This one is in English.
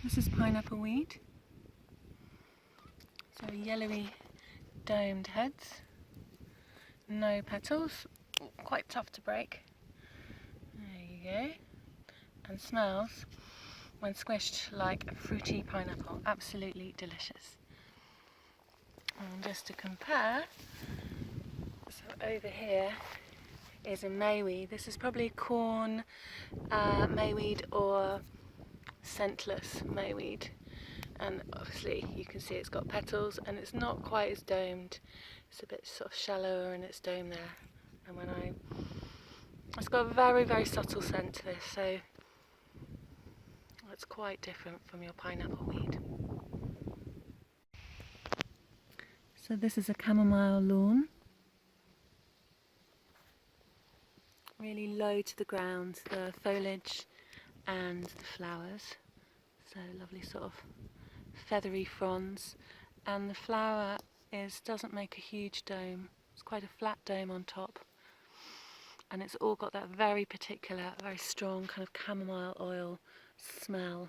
This is pineapple weed. So yellowy domed heads, no petals, quite tough to break. There you go. And smells, when squished, like a fruity pineapple. Absolutely delicious. And just to compare, so over here is a Mayweed. This is probably corn Mayweed or scentless Mayweed. And obviously you can see it's got petals and it's not quite as domed. It's a bit sort of shallower in its dome there. And it's got a very, very subtle scent to this, so it's quite different from your pineapple weed. So this is a chamomile lawn. Really low to the ground, the foliage and the flowers. So lovely sort of feathery fronds. And the flower doesn't make a huge dome. It's quite a flat dome on top. And it's all got that very particular, very strong kind of chamomile oil smell.